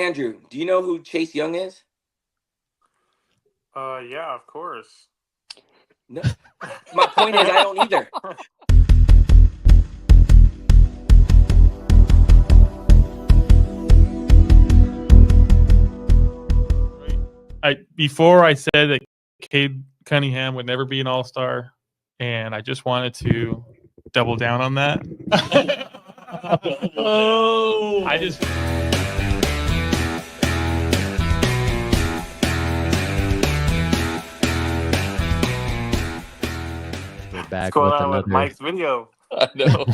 Andrew, do you know who Chase Young is? Yeah, of course. No. My point is, I don't either. Before I said that Cade Cunningham would never be an All-Star, and I just wanted to double down on that. Oh, I just. We're back What's going with on another. with Mike's video? I know.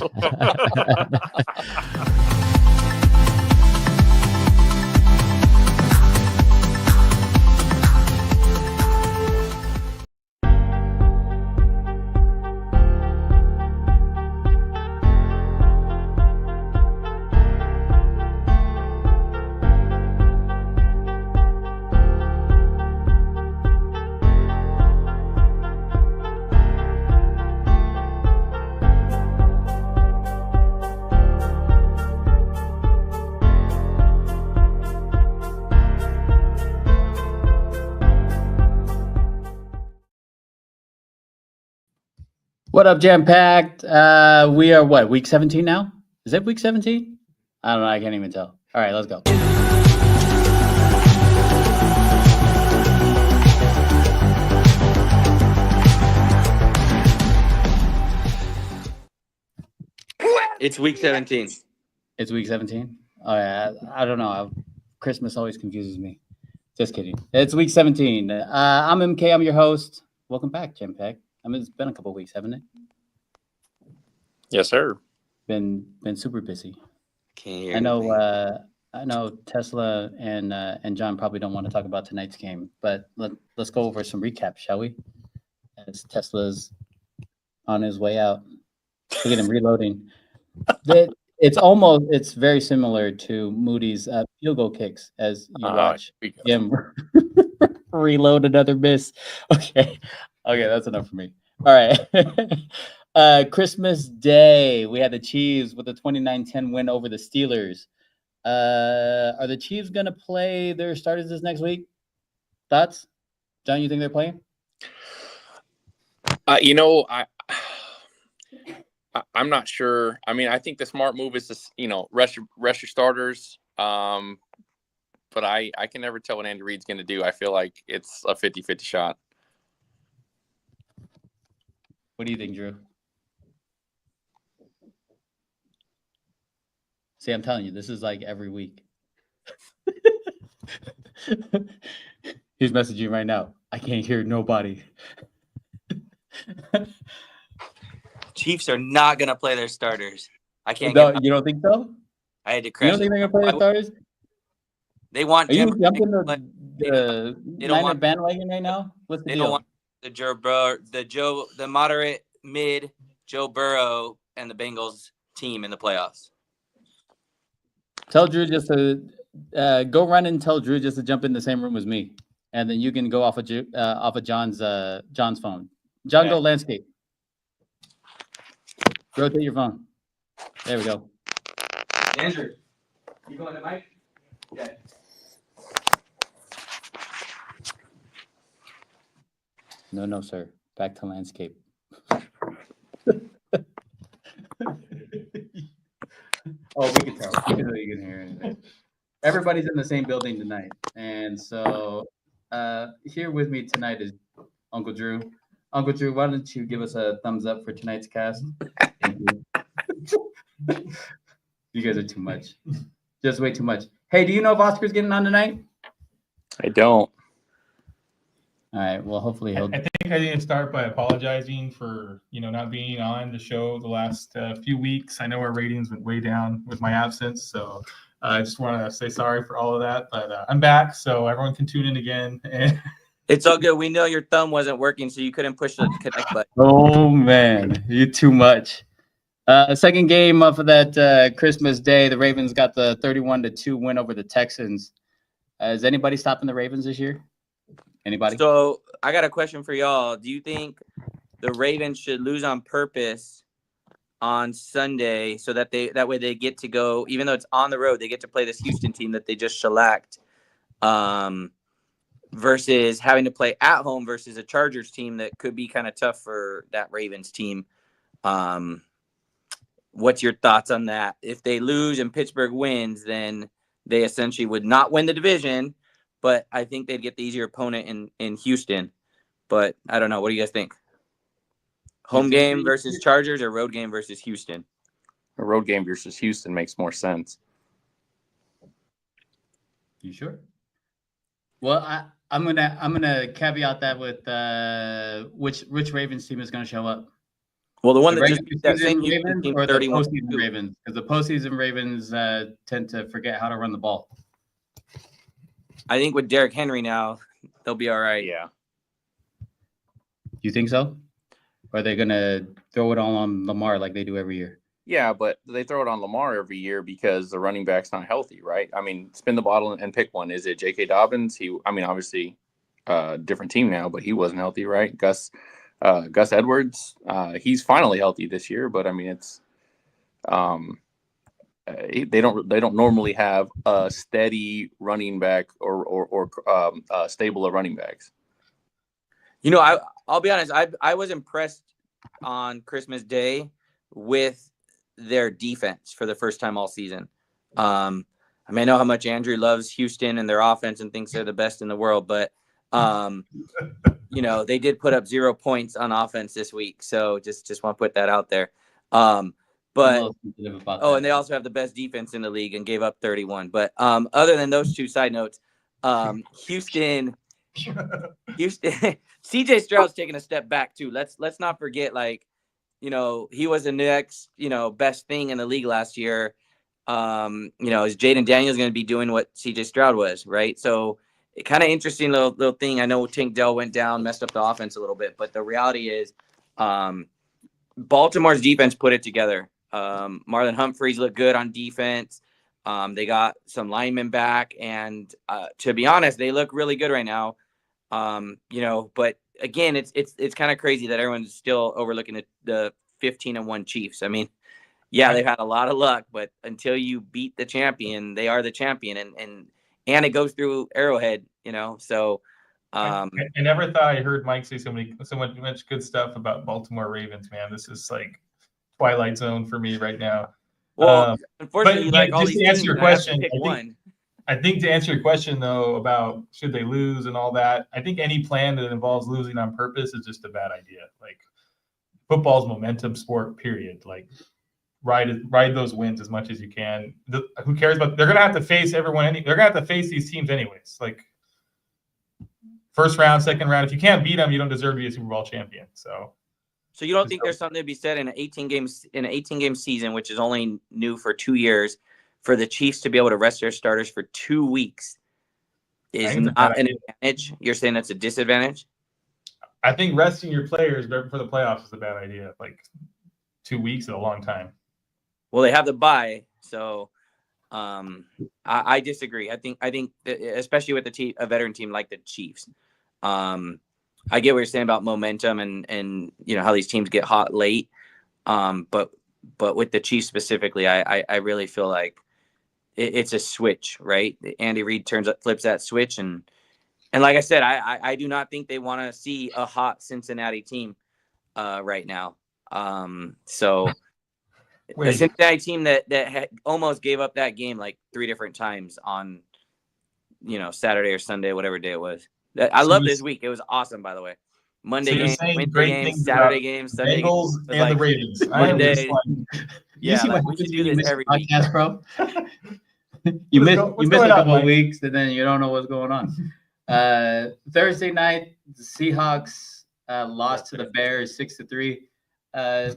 What up, Jam Packed? We are what, week 17 now? Is it week 17? I don't know. I can't even tell. All right, let's go. It's week 17. It's week 17? Oh, yeah. I don't know. Christmas always confuses me. Just kidding. It's week 17. I'm MK. I'm your host. Welcome back, Jam Packed. I mean, it's been a couple weeks, haven't it? Yes, sir. Been super busy. Can't hear I know. anything. I know Tesla and John probably don't want to talk about tonight's game, but let's go over some recap, shall we? As Tesla's on his way out, look at him reloading. It's very similar to Moody's field goal kicks as you watch him reload another miss. Okay, that's enough for me. All right. Christmas Day, we had the Chiefs with a 29-10 win over the Steelers. Are the Chiefs going to play their starters this next week? Thoughts? John, you think they're playing? I'm not sure. I mean, I think the smart move is to, rest your starters. But I can never tell what Andy Reid's going to do. I feel like it's a 50-50 shot. What do you think, Drew? See, I'm telling you, this is like every week. He's messaging you right now. I can't hear nobody. Chiefs are not going to play their starters. I can't. You don't think so? I had to crash. You don't think they're going to play their starters? They want. Are you jumping the Niner bandwagon right now? What's the deal? Don't want the moderate mid Joe Burrow and the Bengals team in the playoffs. Tell Drew just to go run and tell Drew just to jump in the same room as me, and then you can go off of John's phone. John, okay. Go landscape. Rotate your phone. There we go. Andrew, you going to Mike? Yeah. No, sir. Back to landscape. Oh, we can tell. You can hear anything. Everybody's in the same building tonight. And so here with me tonight is Uncle Drew. Uncle Drew, why don't you give us a thumbs up for tonight's cast? Thank you. You guys are too much. Just way too much. Hey, do you know if Oscar's getting on tonight? I don't. All right. Well, hopefully he'll. I think I need to start by apologizing for not being on the show the last few weeks. I know our ratings went way down with my absence, so I just want to say sorry for all of that. But I'm back, so everyone can tune in again. It's all good. We know your thumb wasn't working, so you couldn't push the connect button. Oh man, you're too much. Second game of that Christmas Day, the Ravens got the 31-2 win over the Texans. Is anybody stopping the Ravens this year? Anybody? So I got a question for y'all. Do you think the Ravens should lose on purpose on Sunday so that way they get to go, even though it's on the road, they get to play this Houston team that they just shellacked, versus having to play at home versus a Chargers team that could be kind of tough for that Ravens team. What's your thoughts on that? If they lose and Pittsburgh wins, then they essentially would not win the division, but I think they'd get the easier opponent in Houston. But I don't know. What do you guys think? Home game versus Chargers or road game versus Houston? A road game versus Houston makes more sense. You sure? Well, I'm gonna caveat that with which Ravens team is gonna show up. Well, the one The that just regular beat that season same Houston Ravens team or the 31. postseason Ravens, because the postseason Ravens tend to forget how to run the ball. I think with Derrick Henry now, they'll be all right. Yeah. You think so? Or are they gonna throw it all on Lamar like they do every year? Yeah, but they throw it on Lamar every year because the running back's not healthy, right? I mean, spin the bottle and pick one. Is it J.K. Dobbins? Obviously, different team now, but he wasn't healthy, right? Gus Edwards, he's finally healthy this year, but I mean, it's they don't normally have a steady running back or stable of running backs. You know, I'll be honest. I was impressed on Christmas Day with their defense for the first time all season. I know how much Andrew loves Houston and their offense and thinks they're the best in the world, but they did put up 0 points on offense this week. So just want to put that out there. And they also have the best defense in the league and gave up 31. But other than those two side notes, Houston, CJ Stroud's taking a step back too. Let's not forget, he was the next, best thing in the league last year. Is Jaden Daniels going to be doing what CJ Stroud was, right? So kind of interesting little thing. I know Tank Dell went down, messed up the offense a little bit, but the reality is Baltimore's defense put it together. Marlon Humphreys looked good on defense. They got some linemen back, and to be honest, they look really good right now. But again, it's kind of crazy that everyone's still overlooking the 15-1 Chiefs. I mean, yeah, they've had a lot of luck, but until you beat the champion, they are the champion, and it goes through Arrowhead, So I never thought I heard Mike say so much good stuff about Baltimore Ravens, man. This is like Twilight Zone for me right now. Well, unfortunately, but all just these to answer teams, your I have to question, pick one. I think to answer your question though about should they lose and all that, I think any plan that involves losing on purpose is just a bad idea. Like football's momentum sport, period. Like ride those wins as much as you can. Who cares about? They're gonna have to face everyone. They're gonna have to face these teams anyways. Like first round, second round. If you can't beat them, you don't deserve to be a Super Bowl champion. So you don't think there's something to be said in an 18-game season, which is only new for 2 years, for the Chiefs to be able to rest their starters for 2 weeks is not an advantage? You're saying that's a disadvantage? I think resting your players for the playoffs is a bad idea. Like 2 weeks is a long time. Well, they have the bye, so I disagree. I think especially with a veteran team like the Chiefs. I get what you're saying about momentum and how these teams get hot late. But with the Chiefs specifically, I really feel like it's a switch, right? Andy Reid flips that switch, and like I said, I do not think they want to see a hot Cincinnati team right now. So a Cincinnati team that almost gave up that game like 3 different times on Saturday or Sunday, whatever day it was. I love this week. It was awesome, by the way. Monday game, Wednesday game, Saturday game, Sunday Bengals game. And the Ravens. Monday. Yeah, we should do this every week, bro. You missed a couple of weeks, and then you don't know what's going on. Thursday night, the Seahawks lost to the Bears 6-3.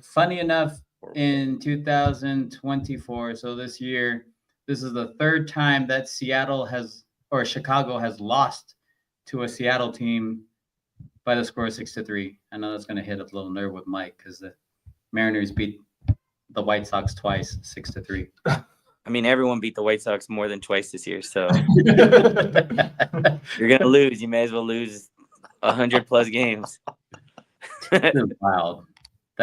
Funny enough, in 2024, so this year, this is the 3rd time that Chicago has lost to a Seattle team by the score of 6-3. I know that's going to hit a little nerve with Mike because the Mariners beat the White Sox twice, 6-3. I mean, everyone beat the White Sox more than twice this year, so you're gonna lose. You may as well lose 100+ games. That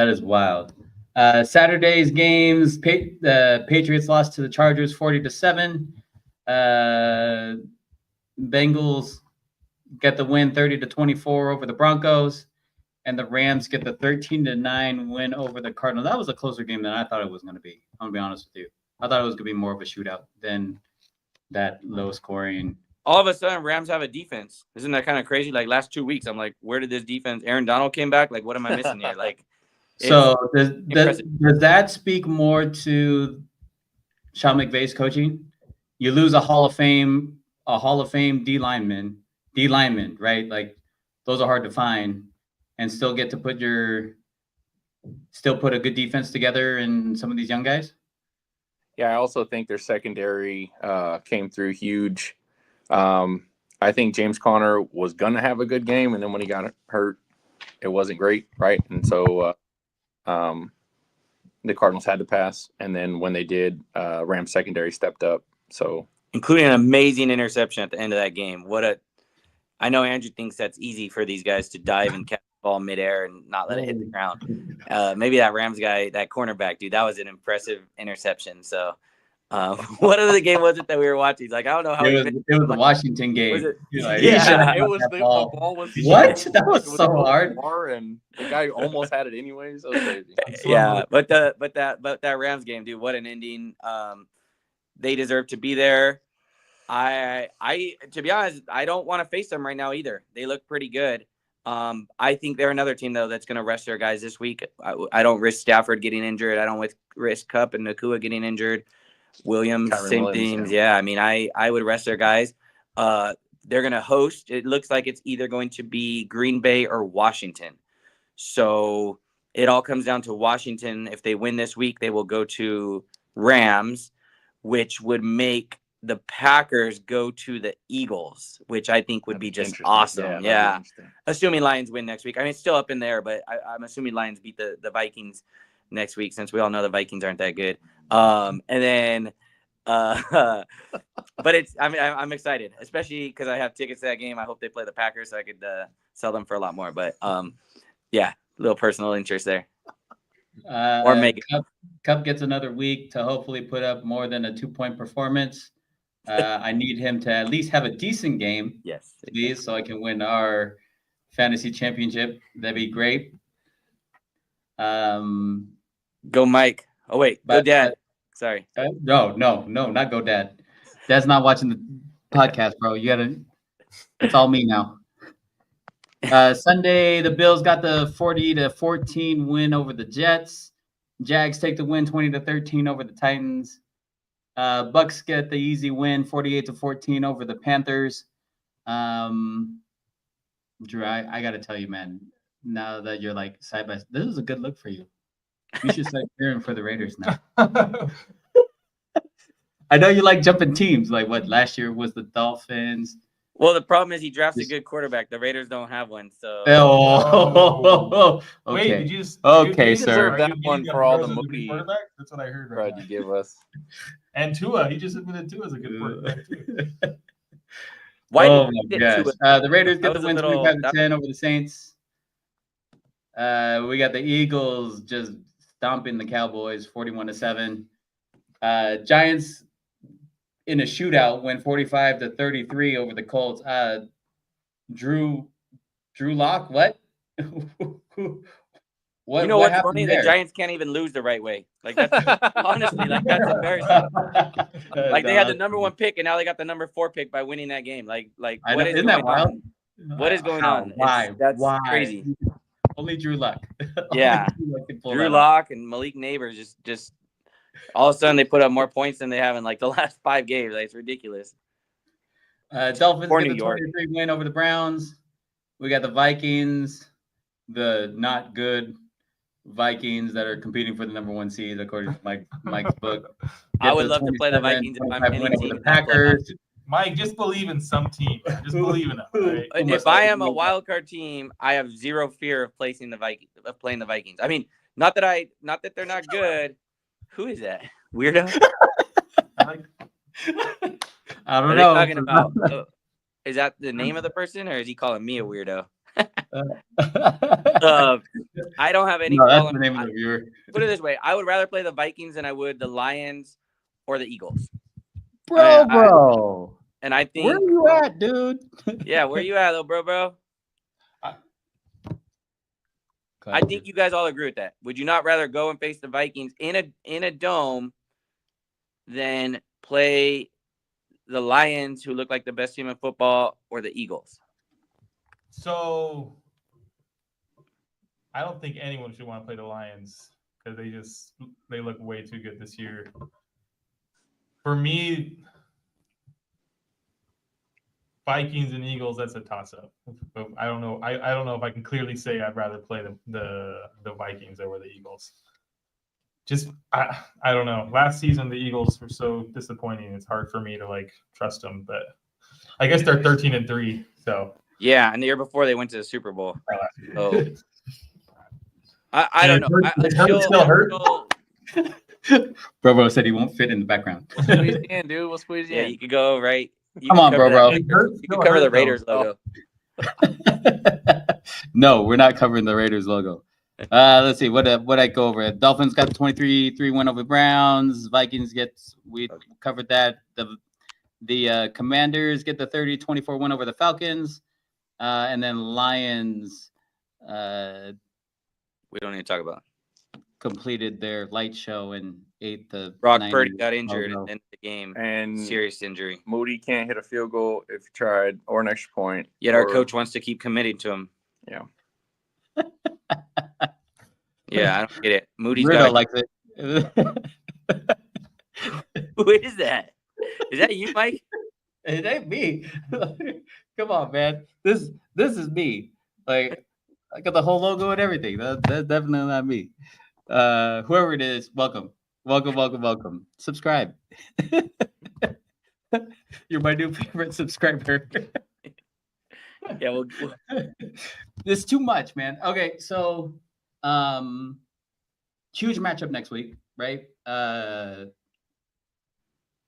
is wild. Saturday's games, the Patriots lost to the Chargers 40-7. Bengals get the win 30-24 over the Broncos, and the Rams get the 13-9 win over the Cardinals. That was a closer game than I thought it was going to be. I'm gonna be honest with you. I thought it was going to be more of a shootout than that low scoring. All of a sudden, Rams have a defense. Isn't that kind of crazy? Like last 2 weeks, I'm like, where did this defense? Aaron Donald came back. Like, what am I missing here? Like, so does that speak more to Sean McVay's coaching? You lose a Hall of Fame D lineman, right? Like those are hard to find, and still get to put a good defense together in some of these young guys. Yeah, I also think their secondary came through huge. I think James Conner was gonna have a good game, and then when he got hurt, it wasn't great, right? And so the Cardinals had to pass, and then when they did, Rams secondary stepped up. So, including an amazing interception at the end of that game. I know Andrew thinks that's easy for these guys to dive and catch the ball midair and not let it hit the ground. Maybe that Rams guy, that cornerback dude, that was an impressive interception. So, what other game was it that we were watching? Like, I don't know how it was the Washington game. Was it? Like, yeah, it was the ball was what? That was so hard. And the guy almost had it anyways. That was crazy. Yeah, but that Rams game, dude, what an ending. They deserve to be there. I to be honest, I don't want to face them right now either. They look pretty good. I think they're another team though that's going to rest their guys this week. I don't risk Stafford getting injured. I don't risk Kupp and Nakua getting injured. Williams, same things. Yeah, I mean, I would rest their guys. They're going to host. It looks like it's either going to be Green Bay or Washington. So it all comes down to Washington. If they win this week, they will go to Rams, which would make the Packers go to the Eagles, which I think would be just awesome. Yeah. Assuming Lions win next week. I mean, it's still up in there, but I'm assuming Lions beat the Vikings next week, since we all know the Vikings aren't that good. And then, but I'm excited, especially because I have tickets to that game. I hope they play the Packers so I could sell them for a lot more. But yeah, a little personal interest there. Or make it. Kupp gets another week to hopefully put up more than a 2-point performance. I need him to at least have a decent game. Yes, please, so I can win our fantasy championship. That'd be great. Go Mike. Oh wait, go Dad. Sorry. No, not go Dad. Dad's not watching the podcast, bro. It's all me now. Sunday, the Bills got the 40-14 win over the Jets. Jags take the win 20-13 over the Titans. Bucks get the easy win 48-14 over the Panthers. Drew, I got to tell you, man, now that you're like side by side, this is a good look for you. You should start cheering for the Raiders now. I know you like jumping teams. Like what last year was the Dolphins. Well, the problem is he drafts a good quarterback. The Raiders don't have one, so. Okay. Wait, did you just? Okay, you sir. That one for all the movie. That's what I heard. Right now. You give us. And Tua, he just admitted Tua is a good quarterback too. Why? Oh my gosh. The Raiders get the win 25-10 over the Saints. We got the Eagles just stomping the Cowboys 41-7. Giants in a shootout win 45-33 over the Colts. Drew Lock, what? What? You know what's funny? The Giants can't even lose the right way. Like that's honestly, like that's embarrassing. Like they had the number 1 pick and now they got the number 4 pick by winning that game. Like what is isn't that wild? What is going on? Why? That's Why? Crazy. Only Drew Luck. Yeah. Drew Lock and Malik Neighbors just all of a sudden they put up more points than they have in like the last 5 games. Like, it's ridiculous. Dolphins get the 23 win over the Browns. We got the Vikings, the not good Vikings that are competing for the number 1 seed according to Mike's book. I would love to play the Vikings if I'm any team. The Packers. Mike, just believe in some team. Just believe in them. Right? If I am a wild card team, I have zero fear of playing the Vikings. I mean, not that they're not good. Who is that weirdo? I don't know. Talking about? Is that the name of the person, or is he calling me a weirdo? I don't have any No, that's problem. the name of the viewer. Put it this way: I would rather play the Vikings than I would the Lions or the Eagles. Bro. And I think Where are you at, dude? yeah, where you at, though, bro? I think you guys all agree with that. Would you not rather go and face the Vikings in a dome than play the Lions, who look like the best team in football, or the Eagles? So I don't think anyone should want to play the Lions because they look way too good this year. For me, Vikings and Eagles, that's a toss-up. I don't know. I don't know if I can clearly say I'd rather play the Vikings over the Eagles. Just I don't know. Last season the Eagles were so disappointing. It's hard for me to like trust them. But I guess they're 13-3. So yeah, and the year before they went to the Super Bowl. So I don't know. Still hurt. Bro said he won't fit in the background. We'll squeeze you in, dude. We'll squeeze you Yeah, in. you could go right. You Come could on, cover bro. that Raiders- You could cover the Raiders logo. No, we're not covering the Raiders logo. Let's see what I go over. Dolphins got the 23-3 win over Browns. Vikings we covered that. The Commanders get the 30-24 win over the Falcons. And then Lions We don't need to talk about it. completed their light show and ate the Brock 90 Purdy got injured logo. at the end of the game. And Serious injury. Moody can't hit a field goal if he tried, or an extra point. Yet our or- coach wants to keep committing to him. Yeah. Yeah, I don't get it. Moody's Rudo got. likes it. Who is that? Is that you, Mike? It ain't me. Come on, man. This is me. Like I got the whole logo and everything. That's definitely not me. Whoever it is, welcome. Subscribe. You're my new favorite subscriber. Yeah, well, It's too much, man. Okay, so huge matchup next week, right?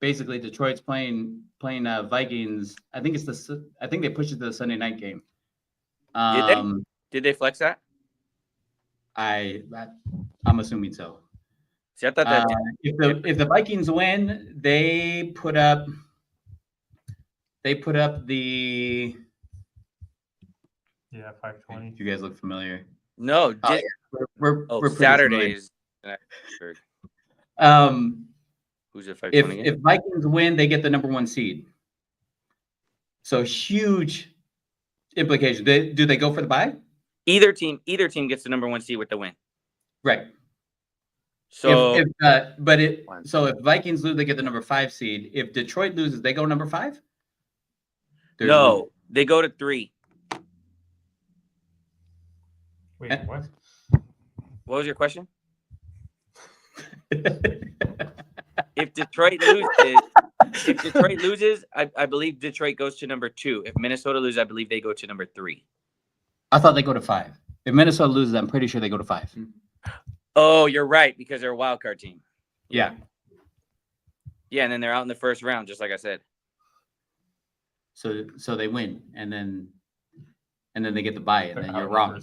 Basically Detroit's playing Vikings. I think they pushed it to the Sunday night game. did they flex that? I'm assuming so. See, I thought that. If the Vikings win, they put up the. Yeah, 520. You guys look familiar. No, We're pretty Saturdays. familiar. Who's it? 520 If Vikings win, they get the number 1 seed. So huge implication. Do they go for the bye? Either team gets the number 1 seed with the win. Right. So if Vikings lose, they get the number 5 seed. If Detroit loses, they go number 5. No, they go to 3. Wait, what? What was your question? If Detroit loses, I believe Detroit goes to number 2. If Minnesota loses, I believe they go to number 3. I thought they go to 5. If Minnesota loses, I'm pretty sure they go to 5. Oh, you're right, because they're a wild card team. Yeah. Yeah, and then they're out in the first round, just like I said. So they win, and then they get the bye, and then you're wrong.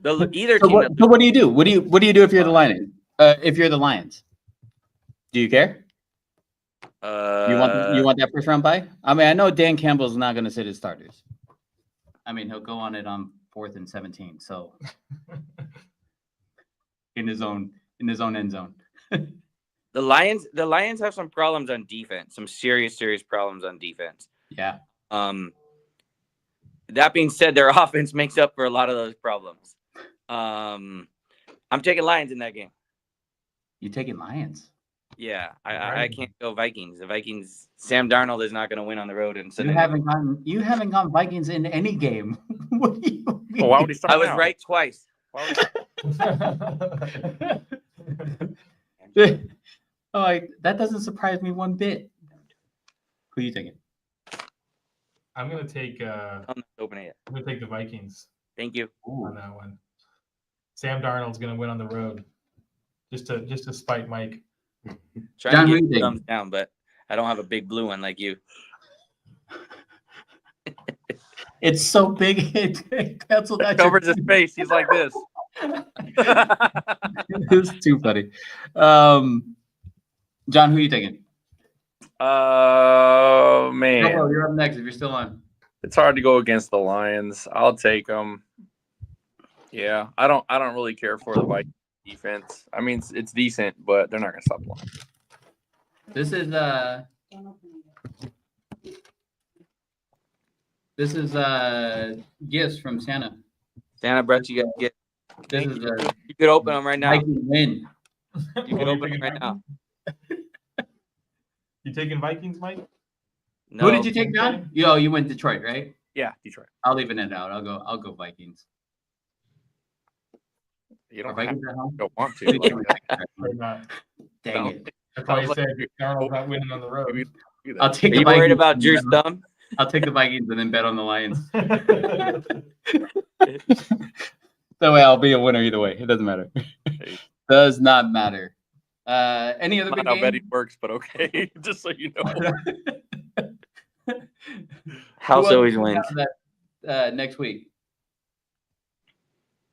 Either So team. what do you do? What do you do if you're the Lions? If you're the Lions, do you care? You want that first round bye? I mean, I know Dan Campbell's not going to sit his starters. I mean, he'll go on it on 4th and 17. So in his own end zone. The Lions have some problems on defense, some serious problems on defense. Yeah. That being said, their offense makes up for a lot of those problems. I'm taking Lions in that game. You taking Lions? Yeah, I can't go Vikings. The Vikings, Sam Darnold is not going to win on the road. And You haven't gone Vikings in any game. What do you mean? Well, why would he start I was now? right twice. Like that doesn't surprise me one bit. Who are you taking? I'm gonna take. I'm not opening it. I'm gonna take the Vikings Thank you. on that one. Sam Darnold's gonna win on the road, just to spite Mike. Trying John to Reed. get thumbs down, but I don't have a big blue one like you. It's so big it canceled out Covers his face. He's like this. It's too funny. John, who are you taking? Oh man, Robo, you're up next if you're still on. it's hard to go against the Lions. I'll take them. Yeah, I don't really care for the Vikings defense. I mean, it's decent, but they're not gonna stop playing. This is gifts from Santa. Santa brought you guys get. This is You could open them right now. Viking win. You could open them right now. You taking Vikings, Mike? No. Who did you take, John? You went Detroit, right? Yeah, Detroit. I'll even it out. I'll go Vikings. You Are don't, have, Vikings at home? don't want to. Like, Or not? Dang No. it. That's why you Sounds said like- Darnold's not winning on the road. do that. I'll take Are the you Vikings. worried about Drew's thumb? I'll take the Vikings and then bet on the Lions. That way I'll be a winner either way. It doesn't matter. Hey. Does not matter. Any other Not big how game? betting works, but okay. Just so you know. House Who else always do we wins. have that, next week.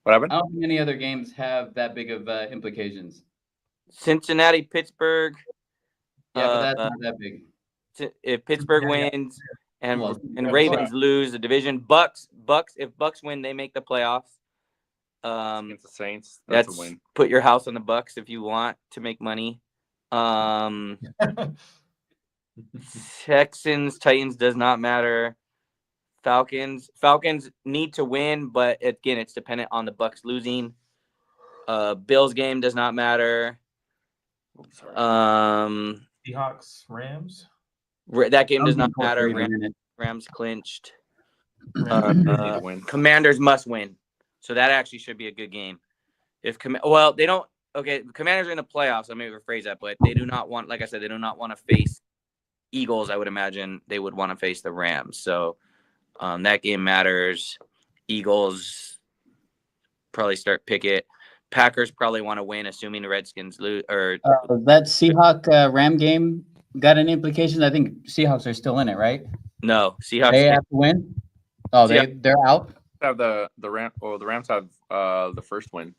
What happened? I don't think any other games have that big of implications. Cincinnati, Pittsburgh. Yeah, but that's not that big. If Pittsburgh wins and Well, Ravens lose the division, if Bucks win, they make the playoffs. Against the Saints. That's a win. Put your house on the Bucks if you want to make money. Texans, Titans does not matter. Falcons need to win, but again, it's dependent on the Bucks losing. Bills game does not matter. Seahawks, Rams. That game does not I'll be matter. in a minute. Rams clinched. Need to win. Commanders must win, so that actually should be a good game. They don't. Okay, Commanders are in the playoffs. Let me rephrase that, but they do not want, like I said, they do not want to face Eagles. I would imagine they would want to face the Rams. So that game matters. Eagles probably start Pickett. Packers probably want to win, assuming the Redskins lose. Or That Seahawk Ram game got any implications? I think Seahawks are still in it, right? no, Seahawks. They have to win. Oh, Seahawks. they're out. Have the Rams have the first win.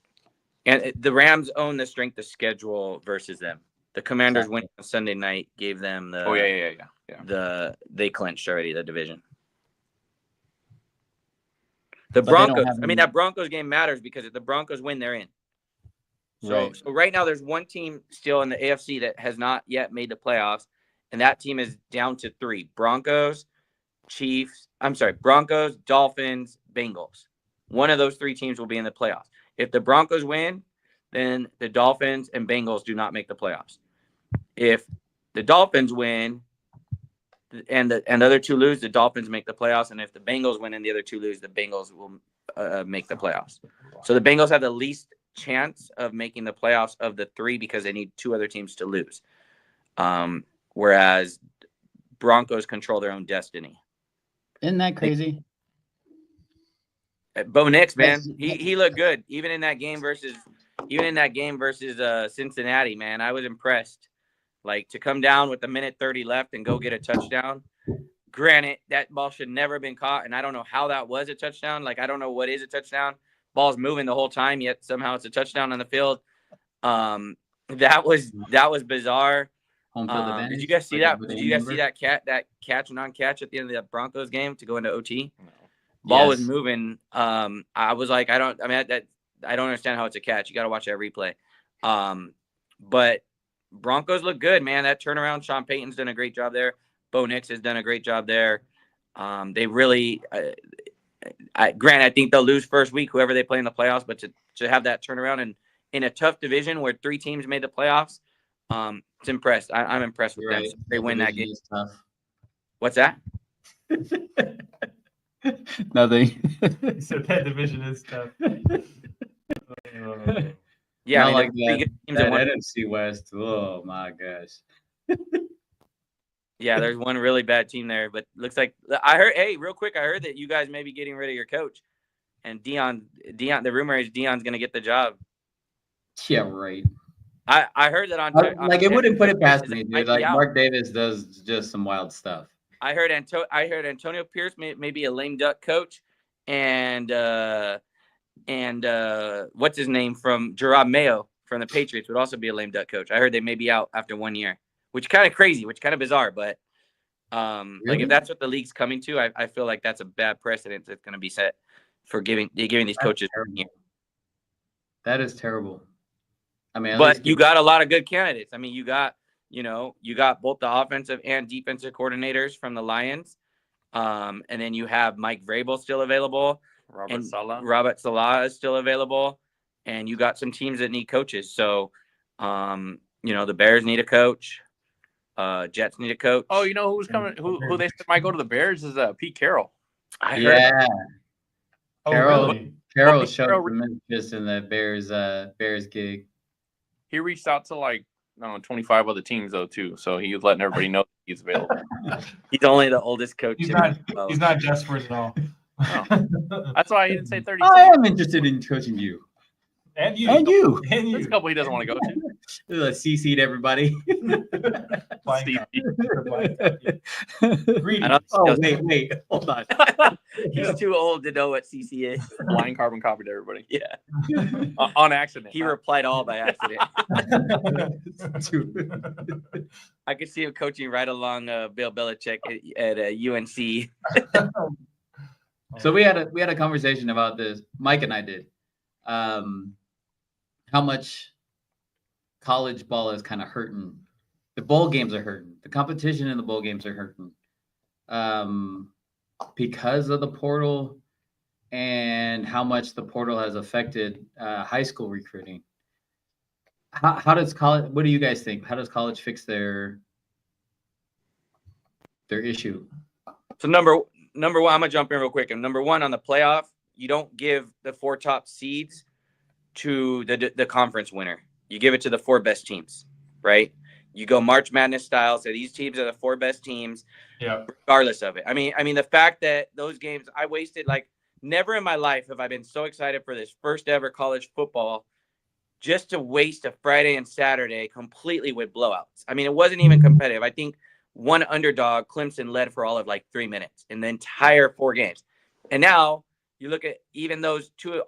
And the Rams own the strength of schedule versus them. The Commanders win on Sunday night, gave them the. Oh yeah. They clinched already the division. The But they don't Broncos. have I mean, that Broncos game matters because if the Broncos win, they're in. So right now, there's one team still in the AFC that has not yet made the playoffs, and that team is down to 3: Broncos, Broncos, Dolphins, Bengals. One of those 3 teams will be in the playoffs. If the Broncos win, then the Dolphins and Bengals do not make the playoffs. If the Dolphins win and the other 2 lose, the Dolphins make the playoffs. And if the Bengals win and the other 2 lose, the Bengals will make the playoffs. So the Bengals have the least chance of making the playoffs of the 3 because they need 2 other teams to lose. Whereas Broncos control their own destiny. Isn't that crazy? Bo Nix, man, he looked good even in that game versus Cincinnati, man. I was impressed. Like, to come down with a minute 30 left and go get a touchdown. Granted, that ball should never have been caught, and I don't know how that was a touchdown. Like, I don't know what is a touchdown. Ball's moving the whole time, yet somehow it's a touchdown on the field. That was bizarre. Home field advantage. Did you guys see that? Did you guys see that catch non-catch at the end of the Broncos game to go into OT? No. Ball was moving. I was like, I don't understand how it's a catch. You got to watch that replay. But Broncos look good, man. That turnaround, Sean Payton's done a great job there. Bo Nix has done a great job there. They really, I think they'll lose first week, whoever they play in the playoffs, but to have that turnaround and in a tough division where 3 teams made the playoffs, it's impressed. I'm impressed with them. So they win that game. What's that? Nothing. He said that division is tough. Yeah, Not I mean, like three good teams that in one. NFC West. Oh my gosh. Yeah, there's one really bad team there, but looks like I heard. Hey, real quick, I heard that you guys may be getting rid of your coach, and Dion. The rumor is Dion's going to get the job. Yeah, right. I heard that on Like, it wouldn't put it past me, dude. might be Like, out. Mark Davis does just some wild stuff. I heard Antonio Pierce may be a lame duck coach, and what's his name from Gerard Mayo from the Patriots would also be a lame duck coach. I heard they may be out after 1 year, which kind of crazy, which kind of bizarre, but Really? like if that's what the league's coming to, I feel like that's a bad precedent that's going to be set for giving these coaches. That is terrible. I mean, but you got a lot of good candidates. I mean, you got both the offensive and defensive coordinators from the Lions. And then you have Mike Vrabel still available. Robert Saleh is still available. And you got some teams that need coaches. So, the Bears need a coach. Jets need a coach. Oh, you know who's coming? Who they said might go to the Bears is Pete Carroll. I heard. Carroll showed Memphis in the Bears gig. He reached out to 25 other teams though too, so he was letting everybody know he's available. He's only the oldest coach. He's not desperate at all. No. That's why he didn't say 32. I am interested in coaching you. And you. There's a couple he doesn't want to go to. CC'd everybody. Wait, hold on. He's too old to know what CC is. Blind carbon copied everybody. Yeah. On accident. He replied all by accident. I could see him coaching right along Bill Belichick at UNC. So we had a conversation about this. Mike and I did. How much college ball is kind of hurting. The bowl games are hurting. The competition in the bowl games are hurting because of the portal and how much the portal has affected high school recruiting. How does college? What do you guys think? How does college fix their issue? So number one, I'm gonna jump in real quick. And number one on the playoff, you don't give the 4 top seeds to the conference winner. You give it to the 4 best teams, right? You go March Madness style. So these teams are the 4 best teams, regardless of it. I mean, the fact that those games, I wasted never in my life have I been so excited for this first ever college football, just to waste a Friday and Saturday completely with blowouts. I mean, it wasn't even competitive. I think one underdog, Clemson, led for all of 3 minutes in the entire 4 games. And now you look at even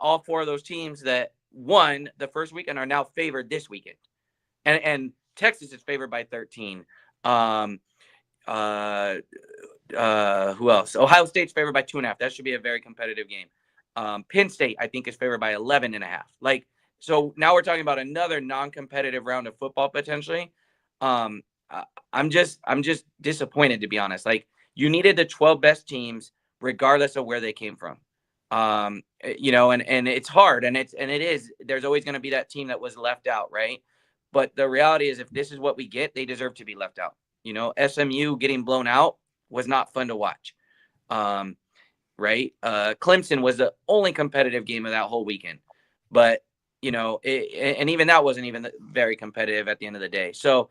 all 4 of those teams that won the first weekend are now favored this weekend. And Texas is favored by 13. Who else? Ohio State's favored by 2.5. That should be a very competitive game. Penn State, I think, is favored by 11.5. So now we're talking about another non-competitive round of football potentially. I'm just disappointed, to be honest. You needed the 12 best teams regardless of where they came from. And it's hard, and it is. There's always going to be that team that was left out, right? But the reality is, if this is what we get, they deserve to be left out. SMU getting blown out was not fun to watch, right? Clemson was the only competitive game of that whole weekend, but and even that wasn't even very competitive at the end of the day. So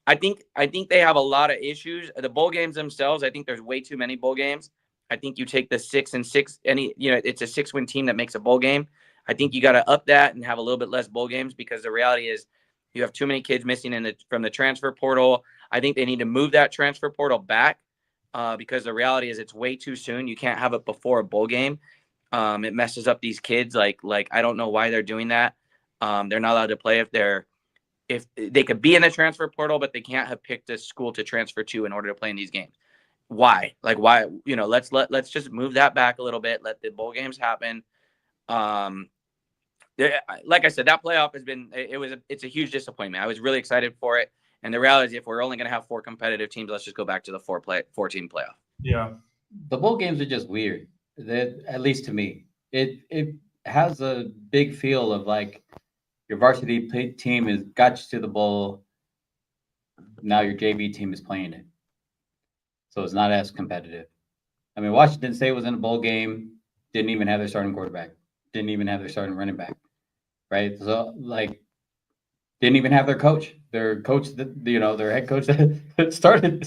I think they have a lot of issues. The bowl games themselves, I think there's way too many bowl games. I think you take the 6-6, it's a 6-win team that makes a bowl game. I think you got to up that and have a little bit less bowl games, because the reality is you have too many kids missing from the transfer portal. I think they need to move that transfer portal back because the reality is it's way too soon. You can't have it before a bowl game. It messes up these kids. I don't know why they're doing that. They're not allowed to play if they could be in the transfer portal, but they can't have picked a school to transfer to in order to play in these games. Why? Why? Let's just move that back a little bit. Let the bowl games happen. Like I said, that playoff it's a huge disappointment. I was really excited for it. And the reality is, if we're only going to have 4 competitive teams, let's just go back to the 4-team playoff. Yeah. The bowl games are just weird. At least to me, it has a big feel of your varsity team has got you to the bowl. Now your JV team is playing it. So it's not as competitive. I mean, Washington State was in a bowl game, didn't even have their starting quarterback, didn't even have their starting running back, right? So didn't even have their coach. Their coach, their head coach started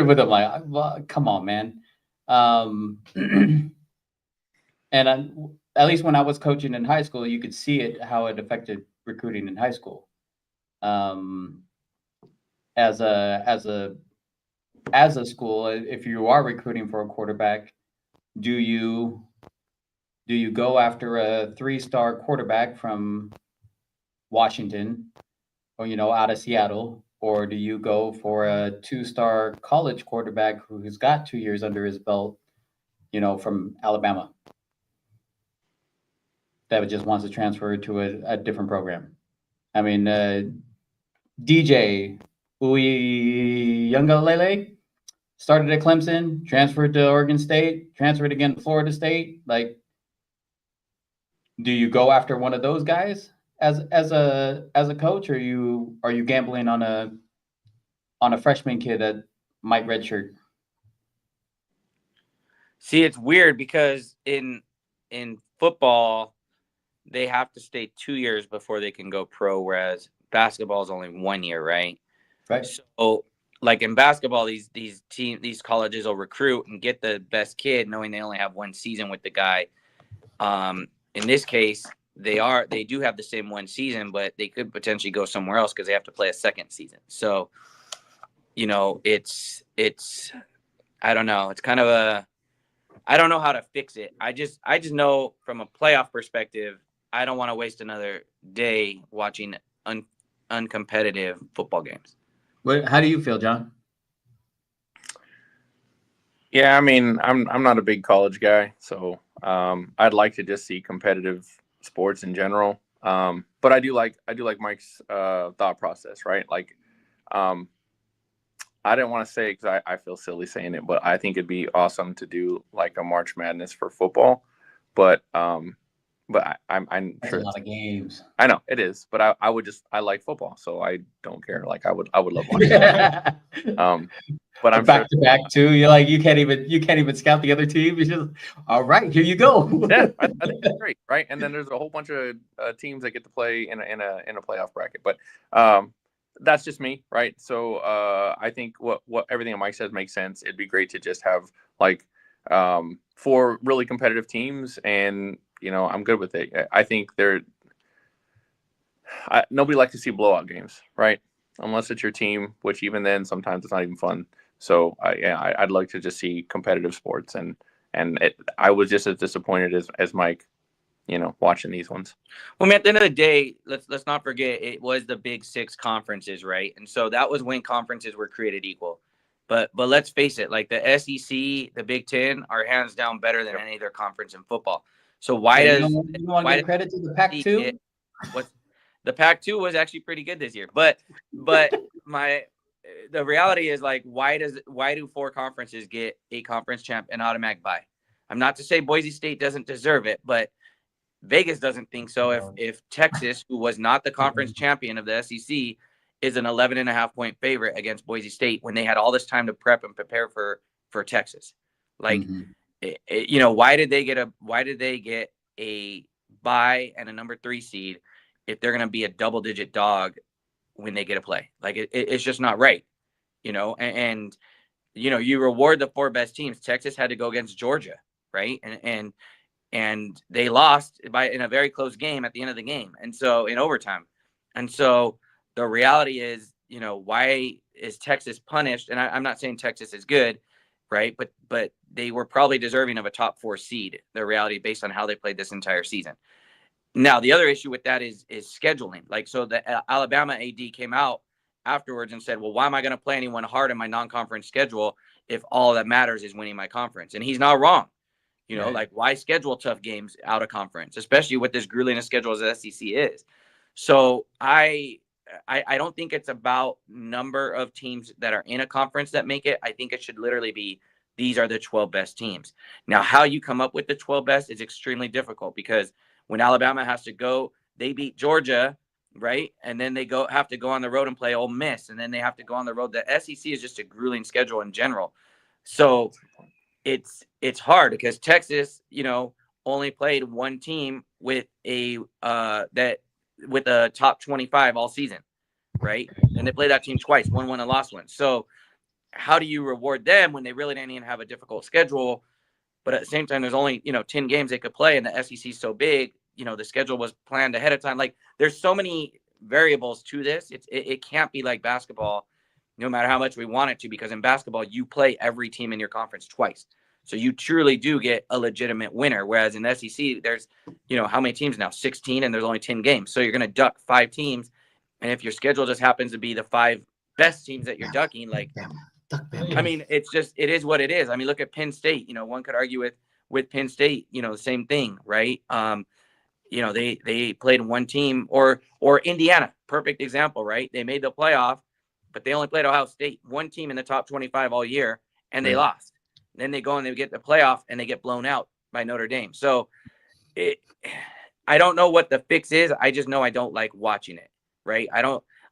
with them well, come on, man. And at least when I was coaching in high school, you could see how it affected recruiting in high school. As a as a school, if you are recruiting for a quarterback, do you go after a 3-star quarterback from Washington or out of Seattle, or do you go for a 2-star college quarterback who's got 2 years under his belt, from Alabama that just wants to transfer to a different program? I mean, DJ Uiagalelei started at Clemson, transferred to Oregon State, transferred again to Florida State. Like, do you go after one of those guys as a coach, or are you gambling on a freshman kid that might redshirt? See, it's weird because in football, they have to stay 2 years before they can go pro, whereas basketball is only 1 year, right? Right. So, like in basketball, these colleges will recruit and get the best kid, knowing they only have 1 season with the guy. In this case, they do have the same 1 season, but they could potentially go somewhere else because they have to play a second season. So, it's I don't know. It's kind of I don't know how to fix it. I just know from a playoff perspective, I don't want to waste another day watching uncompetitive football games. How do you feel, John? Yeah, I mean, I'm not a big college guy, so I'd like to just see competitive sports in general. But I do like Mike's thought process, right? Like, I didn't want to say it because I feel silly saying it, but I think it'd be awesome to do like a March Madness for football. But I'm That's sure a lot of games. I know it is, but I like football, so I don't care. Like I would love watching it. But I'm back to back too. You're like you can't even scout the other team. You're just all right. Here you go. Yeah, I think it's great, right? And then there's a whole bunch of teams that get to play in a playoff bracket. But that's just me, right? So I think what everything that Mike says makes sense. It'd be great to just have like 4 really competitive teams, and I'm good with it. I think nobody likes to see blowout games, right? Unless it's your team, which even then sometimes it's not even fun. So I'd like to just see competitive sports, and I was just as disappointed as Mike, watching these ones. Well, man, at the end of the day, let's not forget it was the Big 6 conferences, right? And so that was when conferences were created equal. But let's face it, like the SEC, the Big 10 are hands down better than any other conference in football. So why you does don't want to give credit to the Pac-2? The Pac-2 was actually pretty good this year, but the reality is like why do 4 conferences get a conference champ and automatic bye? I'm not to say Boise State doesn't deserve it, but Vegas doesn't think so. If Texas, who was not the conference champion of the SEC, is an 11.5-point favorite against Boise State when they had all this time to prep and prepare for Texas, like why did they get a bye and a number 3 seed if they're going to be a double-digit dog when they get a play? Like it's just not right, and you reward the 4 best teams. Texas had to go against Georgia, right? And they lost in a very close game at the end of the game. And so in overtime. And so the reality is, why is Texas punished? And I'm not saying Texas is good, right? But they were probably deserving of a top 4 seed, the reality based on how they played this entire season. Now, the other issue with that is scheduling. Like, so the Alabama AD came out afterwards and said, well, why am I going to play anyone hard in my non-conference schedule if all that matters is winning my conference? And he's not wrong. Right. Like why schedule tough games out of conference, especially with this grueling a schedule as the SEC is. So I don't think it's about number of teams that are in a conference that make it. I think it should literally be these are the 12 best teams. Now, how you come up with the 12 best is extremely difficult because when Alabama has to go, they beat Georgia, right? And then they have to go on the road and play Ole Miss, and then they have to go on the road. The SEC is just a grueling schedule in general. So it's hard because Texas, only played 1 team with a top 25 all season, right? And they played that team twice, won one and lost one. So how do you reward them when they really didn't even have a difficult schedule? But at the same time, there's only 10 games they could play, and the SEC is so big. The schedule was planned ahead of time. Like there's so many variables to this. It can't be like basketball no matter how much we want it to, because in basketball, you play every team in your conference twice. So you truly do get a legitimate winner. Whereas in the SEC, there's, how many teams now? 16, and there's only 10 games. So you're going to duck 5 teams. And if your schedule just happens to be the 5 best teams that you're ducking, like, I mean, it is what it is. I mean, look at Penn State. One could argue with Penn State, the same thing, right? They played one team, or Indiana, perfect example, right? They made the playoff, but they only played Ohio State, one team in the top 25 all year, and they lost. Then they go and they get the playoff and they get blown out by Notre Dame. So I don't know what the fix is. I just know I don't like watching it, right?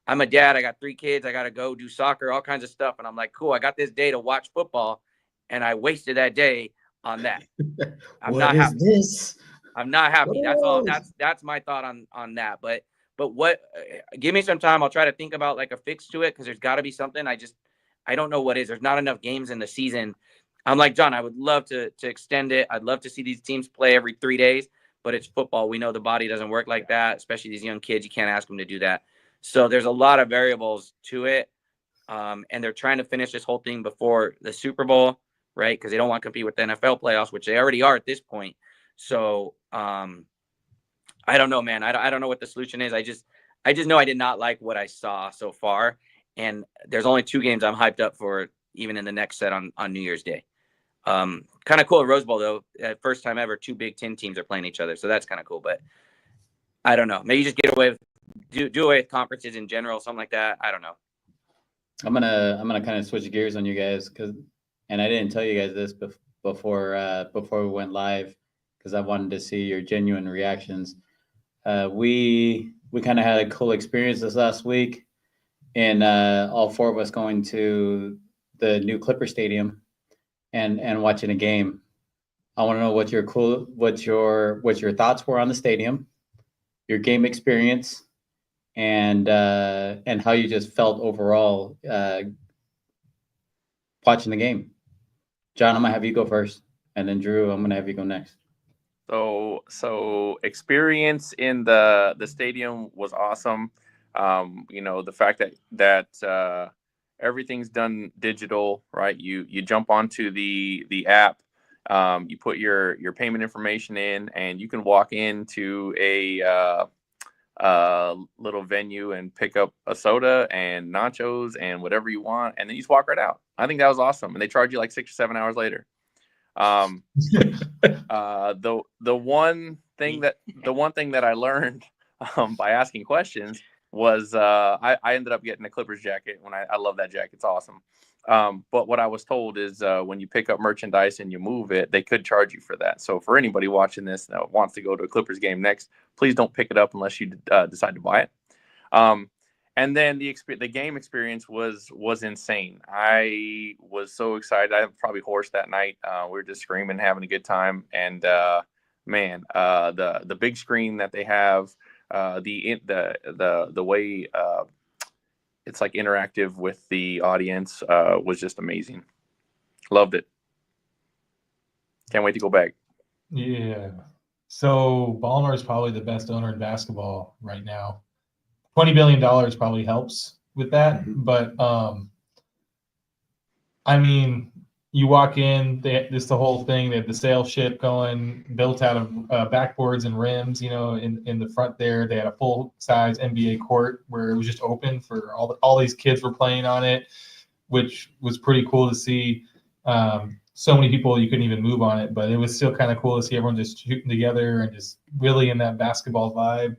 I'm a dad. I got 3 kids. I got to go do soccer, all kinds of stuff. And I'm like, cool, I got this day to watch football, and I wasted that day on that. I'm not happy. I'm not happy. That's all. That's my thought on that. But what? Give me some time. I'll try to think about like a fix to it, because there's got to be something. I don't know what is. There's not enough games in the season. I'm like John. I would love to extend it. I'd love to see these teams play every 3 days. But it's football. We know the body doesn't work like that, especially these young kids. You can't ask them to do that. So there's a lot of variables to it. And they're trying to finish this whole thing before the Super Bowl, right? Because they don't want to compete with the NFL playoffs, which they already are at this point. So I don't know, man. I don't know what the solution is. I just know I did not like what I saw so far. And there's only 2 games I'm hyped up for, even in the next set on New Year's Day. Kind of cool at Rose Bowl, though. First time ever 2 Big Ten teams are playing each other. So that's kind of cool. But I don't know. Maybe just get away with do away with conferences in general, something like that. I don't know. I'm gonna kind of switch gears on you guys, and I didn't tell you guys this before we went live, because I wanted to see your genuine reactions. We kind of had a cool experience this last week, and all 4 of us going to the new Clipper Stadium and watching a game. I want to know what your thoughts were on the stadium, your game experience, and how you just felt overall watching the game. John, I'm gonna have you go first, and then Drew, I'm gonna have you go next. So experience in the stadium was awesome. The fact that everything's done digital, right? You jump onto the app, you put your payment information in, and you can walk into a little venue and pick up a soda and nachos and whatever you want, and then you just walk right out. I think that was awesome, and they charge you like 6 or 7 hours later. The one thing that I learned by asking questions was I ended up getting a Clippers jacket. I love that jacket. It's awesome. But what I was told is when you pick up merchandise and you move it, they could charge you for that. So for anybody watching this that wants to go to a Clippers game next, please don't pick it up unless you decide to buy it. And then the game experience was insane. I was so excited. I was probably hoarse that night. We were just screaming, having a good time. And the big screen that they have, the way it's like interactive with the audience was just amazing. Loved it. Can't wait to go back. Yeah. So Ballmer is probably the best owner in basketball right now. $20 billion probably helps with that. But I mean, you walk in, the whole thing, they have the sail ship going, built out of backboards and rims, in the front there. They had a full-size NBA court where it was just open for all these kids were playing on it, which was pretty cool to see. So many people, you couldn't even move on it, but it was still kind of cool to see everyone just shooting together and just really in that basketball vibe.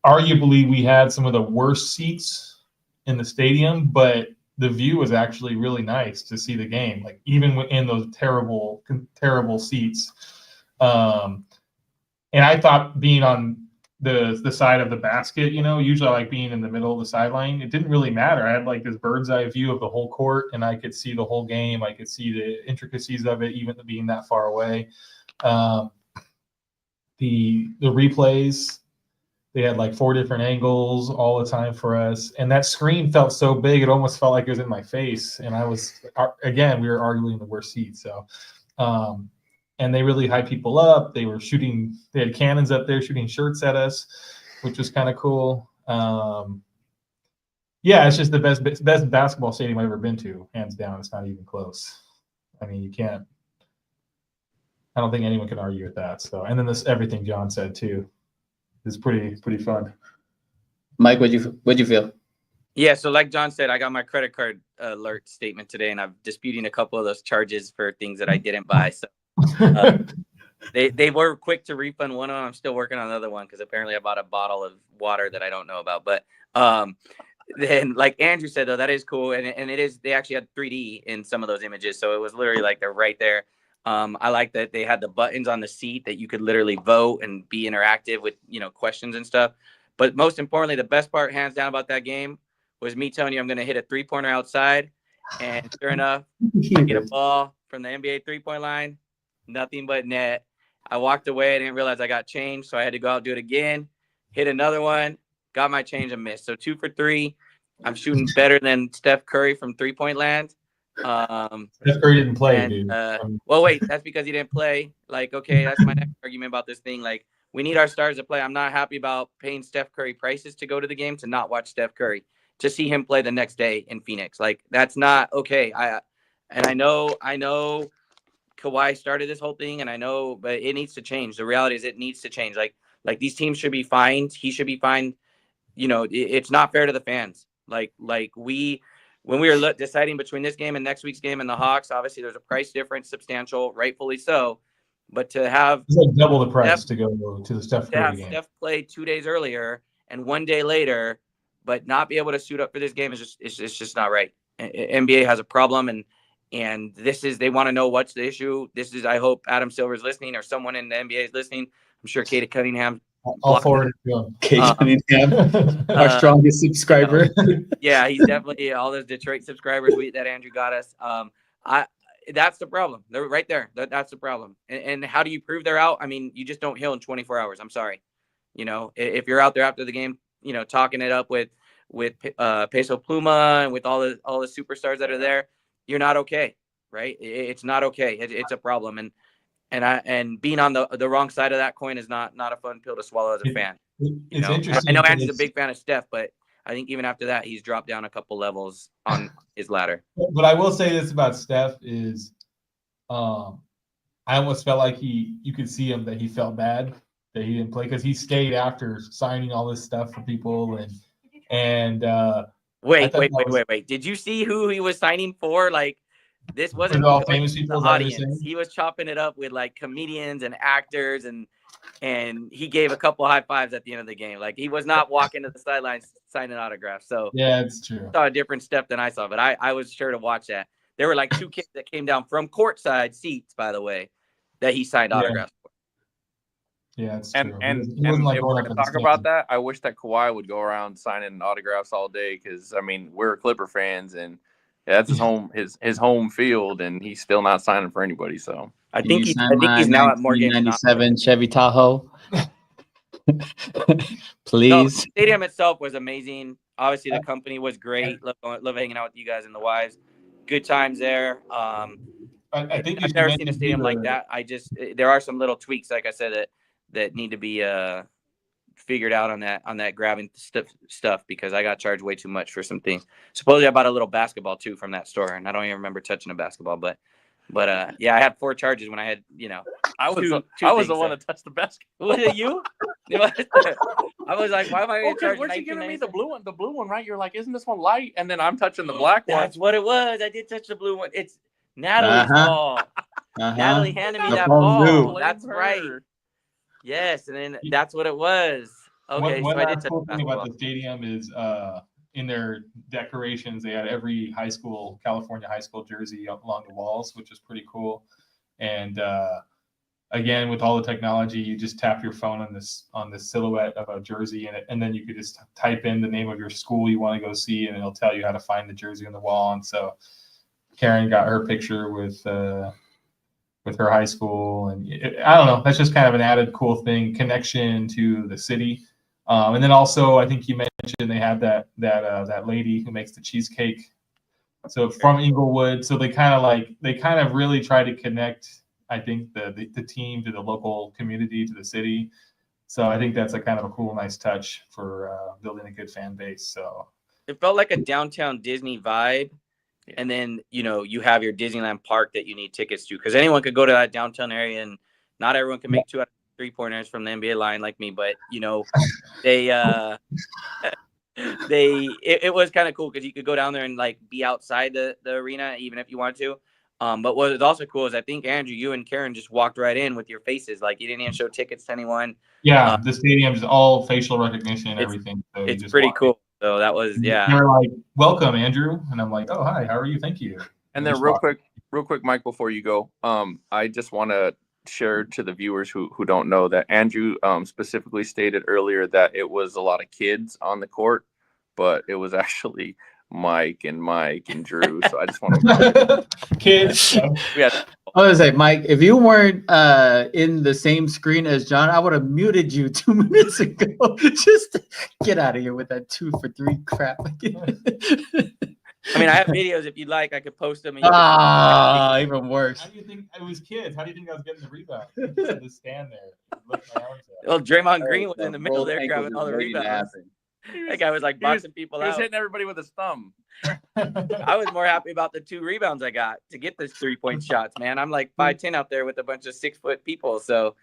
Arguably, we had some of the worst seats in the stadium, but the view was actually really nice to see the game, like even in those terrible seats. And I thought being on the side of the basket, usually I like being in the middle of the sideline. It didn't really matter. I had like this bird's eye view of the whole court, and I could see the whole game. I could see the intricacies of it, even being that far away. The replays, they had like 4 different angles all the time for us. And that screen felt so big, it almost felt like it was in my face. And we were arguably in the worst seat. So, and they really hyped people up. They had cannons up there shooting shirts at us, which was kind of cool. Yeah, it's just the best basketball stadium I've ever been to, hands down. It's not even close. I mean, you can't. I don't think anyone can argue with that. So, and then this everything John said too is pretty fun. Mike, what'd you feel? Yeah, so like John said, I got my credit card alert statement today, and I'm disputing a couple of those charges for things that I didn't buy. So they were quick to refund one of them. I'm still working on another one because apparently I bought a bottle of water that I don't know about. But then, like Andrew said, though, that is cool, and it is. They actually had 3D in some of those images, so it was literally like they're right there. I like that they had the buttons on the seat that you could literally vote and be interactive with, questions and stuff. But most importantly, the best part, hands down, about that game was me telling you I'm going to hit a 3-pointer outside, and sure enough, I get a ball from the NBA 3-point line, nothing but net. I walked away. I didn't realize I got changed, so I had to go out and do it again. Hit another one, got my change and missed. So 2 for 3. I'm shooting better than Steph Curry from 3-point land. Steph Curry didn't play, dude. Well, wait, that's because he didn't play. Like, okay, that's my next argument about this thing. Like, we need our stars to play. I'm not happy about paying Steph Curry prices to go to the game to not watch Steph Curry, to see him play the next day in Phoenix. Like, that's not okay. I know Kawhi started this whole thing, and I know, but it needs to change. The reality is it needs to change. Like these teams should be fined. He should be fined. It's not fair to the fans. When we were deciding between this game and next week's game and the Hawks, obviously there's a price difference, substantial, rightfully so. But to have it's like double the price to go to the Steph Curry game. Steph played 2 days earlier and 1 day later, but not be able to suit up for this game is just not right. NBA has a problem, and they want to know what's the issue. I hope Adam Silver's listening, or someone in the NBA is listening. I'm sure Kate Cunningham. I'll forward it to him. Kate Cunningham, our strongest subscriber. Yeah, he's definitely all those Detroit subscribers that Andrew got us. That's the problem. They're right there. That's the problem. And how do you prove they're out? I mean, you just don't heal in 24 hours. I'm sorry. If you're out there after the game, talking it up with Peso Pluma and with all the superstars that are there, you're not okay, right? It's not okay. It's a problem. And being on the wrong side of that coin is not a fun pill to swallow as a fan. It's interesting. I know Andrew's a big fan of Steph, but I think even after that, he's dropped down a couple levels on his ladder. But I will say this about Steph is, I almost felt like you could see him that he felt bad that he didn't play, because he stayed after signing all this stuff for people and wait. Did you see who he was signing for? Like, this wasn't all famous people. The audience. He was chopping it up with like comedians and actors, and he gave a couple high fives at the end of the game. Like, he was not walking to the sidelines signing autographs. So yeah, it's true. Saw a different step than I saw, but I was sure to watch that. There were like 2 kids that came down from courtside seats, by the way, that he signed autographs for. Yeah, it's true. And if we're going to talk about that, I wish that Kawhi would go around signing autographs all day, because I mean, we're Clipper fans, and that's his home field, and he's still not signing for anybody. So I think he's now at more games. 97 Chevy Tahoe. Please. No, the stadium itself was amazing. Obviously, the company was great. Love hanging out with you guys and the wives. Good times there. I think I've never seen a stadium like that. There are some little tweaks, like I said, that need to be figured out on that grabbing stuff, because I got charged way too much for some things. Supposedly I bought a little basketball too from that store, and I don't even remember touching a basketball, but yeah, I had 4 charges when I had, I was the one that touched the basketball. Was it you? I was like, why am I going to charge? Weren't you giving me the blue one? The blue one, right? You're like, isn't this one light? And then I'm touching the black one. That's what it was. I did touch the blue one. It's Natalie's ball. Natalie handed me that ball. That's right. Yes, and then that's what it was. Okay, one so I did touch cool the thing basketball. about the stadium is in their decorations, they had every California high school jersey up along the walls, which is pretty cool. And again, with all the technology, you just tap your phone on this silhouette of a jersey, and then you could just type in the name of your school you want to go see, and it'll tell you how to find the jersey on the wall. And so Karen got her picture with her high school, and I don't know, that's just kind of an added cool thing, connection to the city. And then also, I think you mentioned they have that lady who makes the cheesecake. So from Inglewood, so they kind of really try to connect, I think, the team to the local community, to the city. So I think that's a kind of a cool, nice touch for building a good fan base. So it felt like a downtown Disney vibe. Yeah. And then, you have your Disneyland park that you need tickets to, because anyone could go to that downtown area, and not everyone can make 2 out of 3-pointers from the NBA line like me. But, they, it was kind of cool because you could go down there and like be outside the arena, even if you wanted to. But what was also cool is I think, Andrew, you and Karen just walked right in with your faces. Like, you didn't even show tickets to anyone. Yeah, the stadium's all facial recognition and everything. So It's pretty cool. So that was, yeah. They're like, "Welcome, Andrew," and I'm like, "Oh, hi. How are you? Thank you." And then real quick, Mike, before you go, I just want to share to the viewers who don't know that Andrew specifically stated earlier that it was a lot of kids on the court, but it was actually Mike and Drew. So I just want to kids. I was like, Mike, if you weren't in the same screen as John, I would have muted you 2 minutes ago. Just get out of here with that 2 for 3 crap. I mean, I have videos if you'd like. I could post them. Even worse. How do you think it was kids? How do you think I was getting the rebound? Just stand there. Look my arms out. Well, Draymond Green was in the middle there grabbing all the rebounds. That guy was like boxing people out. He was hitting everybody with his thumb. I was more happy about the 2 rebounds I got to get those 3-point shots, man. I'm like 5'10" out there with a bunch of 6-foot people. So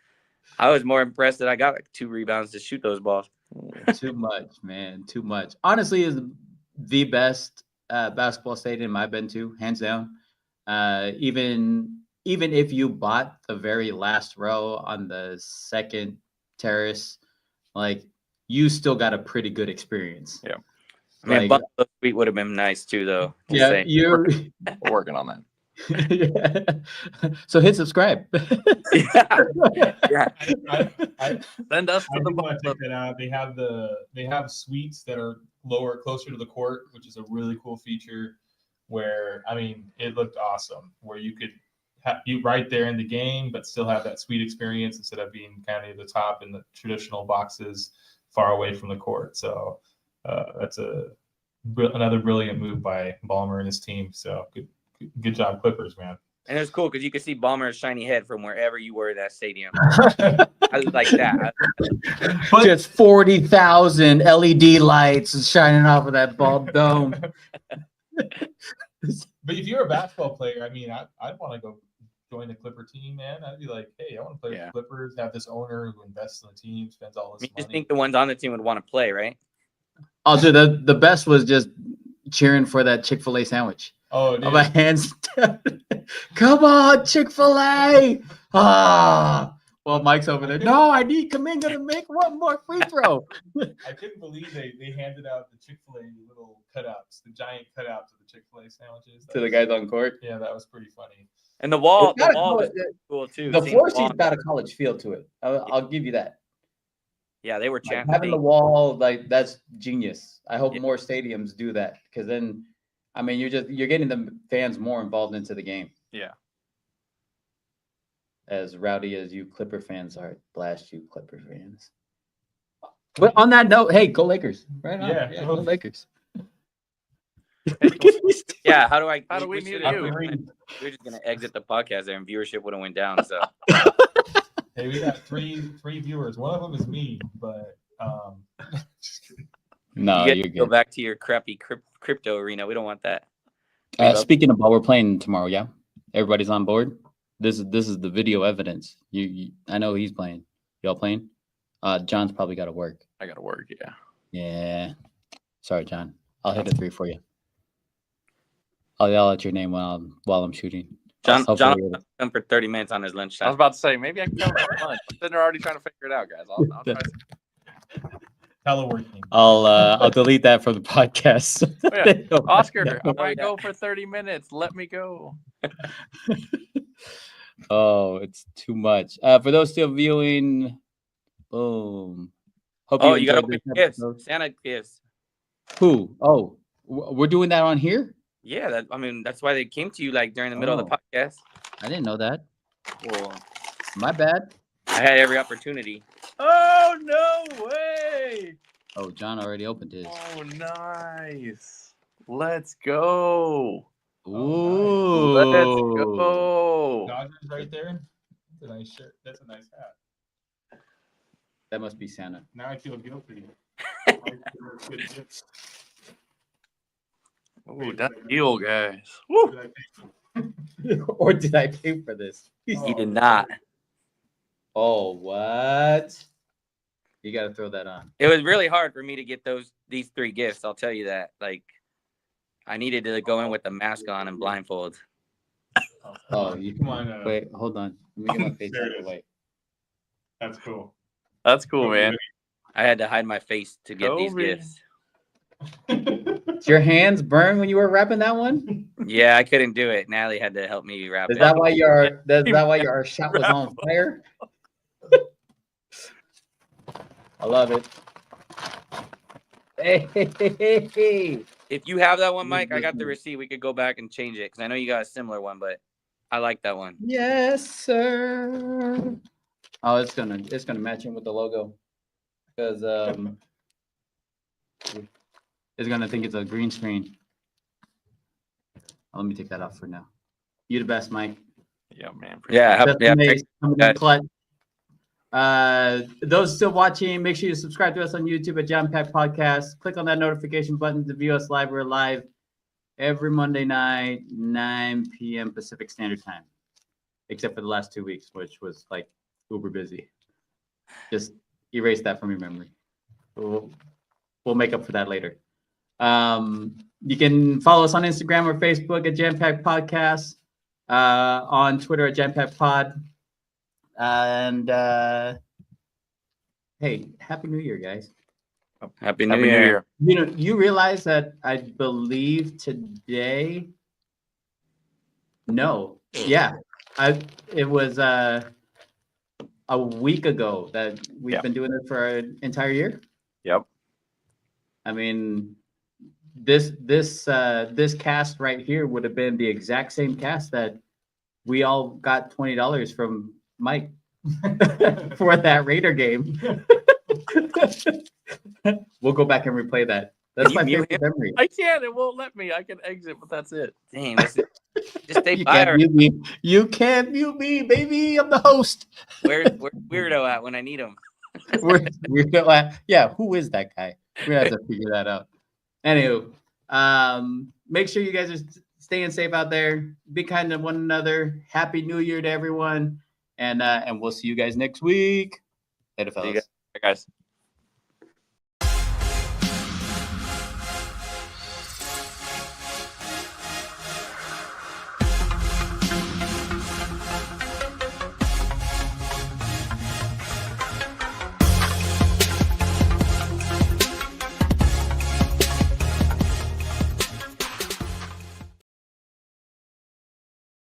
I was more impressed that I got like 2 rebounds to shoot those balls. Too much, man. Too much. Honestly, is the best basketball stadium I've been to, hands down. Even if you bought the very last row on the second terrace, like, you still got a pretty good experience. Yeah. I mean, Like, Buffalo Suite would have been nice too, though. Yeah, We're working on that. Yeah. So hit subscribe. Yeah. Send us I to do the want to check that out. They have suites that are closer to the court, which is a really cool feature. Where, I mean, it looked awesome. Where you could you right there in the game, but still have that suite experience instead of being kind of near the top in the traditional boxes far away from the court. So that's another brilliant move by Ballmer and his team. So good job, Clippers, man. And it was cool because you could see Ballmer's shiny head from wherever you were in that stadium. I was like that. Just 40,000 LED lights shining off of that ball dome. But if you're a basketball player, I mean, I'd want to go join the Clipper team, man. I'd be like, hey, I want to play with the Clippers, have this owner who invests in the team, spends all this money. You just think the ones on the team would want to play, right? Also, the best was just cheering for that Chick-fil-A sandwich. Oh, dude. My hands down. Come on, Chick-fil-A. Well, Mike's over there. No, I need Kaminga to make one more free throw. I couldn't believe they handed out the Chick-fil-A little cutouts, the giant cutouts of the Chick-fil-A sandwiches. To the guys on court. Yeah, that was pretty funny. And the wall was cool too. The floor seat's got a college feel to it. I'll give you that. Yeah, they were chanting. Having the wall, like, that's genius. I hope more stadiums do that, because then, I mean, you're getting the fans more involved into the game. Yeah. As rowdy as you Clipper fans are, blast you Clipper fans. But on that note, hey, go Lakers! Right on. Yeah, go Lakers. Yeah, how do we mute you? We're just gonna exit the podcast there, and viewership would have went down. So. Hey, we got three viewers. One of them is me, but no, you're good. Go back to your crappy crypto arena. We don't want that. Speaking of ball, we're playing tomorrow. Yeah, everybody's on board. This is the video evidence. I know he's playing. Y'all playing? John's probably got to work. I got to work. Yeah. Yeah. Sorry, John. I'll hit a 3 for you. I'll yell at your name while I'm shooting. John will come for 30 minutes on his lunchtime. I was about to say, maybe I can come for lunch. I'm sitting there already trying to figure it out, guys. I'll try to... teleworking. I'll delete that from the podcast. Oh, yeah. Oscar, I might go for 30 minutes. Let me go. Oh, it's too much. For those still viewing, boom. Hope you got to open gifts. Santa gifts. Who? Oh, we're doing that on here? Yeah, that's why they came to you like during the middle of the podcast. I didn't know that. Well, my bad. I had every opportunity. Oh, no way. Oh, John already opened his. Oh, nice. Let's go. Ooh. Let's go. Dodgers right there. That's a nice shirt. That's a nice hat. That must be Santa. Now I feel guilty. Oh, that deal, guys. Woo. Or did I pay for this? He did not. Oh, what? You got to throw that on. It was really hard for me to get these 3 gifts. I'll tell you that. Like, I needed to go in with the mask on and blindfold. Oh, you Come on. wait, hold on. Let me get my face There out it of is. the way. That's cool. That's cool, man. I had to hide my face to get these Kobe. gifts. Did your hands burn when you were wrapping that one? Yeah, I couldn't do it. Natalie had to help me wrap Is it. that why your shot was on fire? I love it. Hey. If you have that one, Mike, I got the receipt. We could go back and change it because I know you got a similar one, but I like that one. Yes, sir. Oh, it's gonna match in with the logo because it's gonna think it's a green screen. Let me take that off for now. You the best, Mike. Yeah, man. Yeah, Best yeah. mates coming in guys. clutch. Those still watching, make sure you subscribe to us on YouTube at JAMM Podcast. Click on that notification button to view us live. We're live every Monday night, 9 p.m. Pacific Standard Time, except for the last 2 weeks, which was like uber busy. Just erase that from your memory. We'll make up for that later. You can follow us on Instagram or Facebook at JAMM Podcast, on Twitter at JAMM Pod. And hey, Happy New Year, guys. Happy New Year. You know, you realize that I believe today. No, yeah, it was a week ago that we've been doing it for an entire year. Yep. I mean, this cast right here would have been the exact same cast that we all got $20 from Mike for that Raider game. We'll go back and replay that. That's my favorite memory. I can't. It won't let me. I can exit, but that's it. Dang, just stay You by. can't mute me. You can't mute me, baby. I'm the host. Where's Weirdo at when I need him? Yeah, who is that guy? We have to figure that out. Anywho, make sure you guys are staying safe out there. Be kind to one another. Happy New Year to everyone, and we'll see you guys next week. Later, fellas. See you guys. Bye, guys.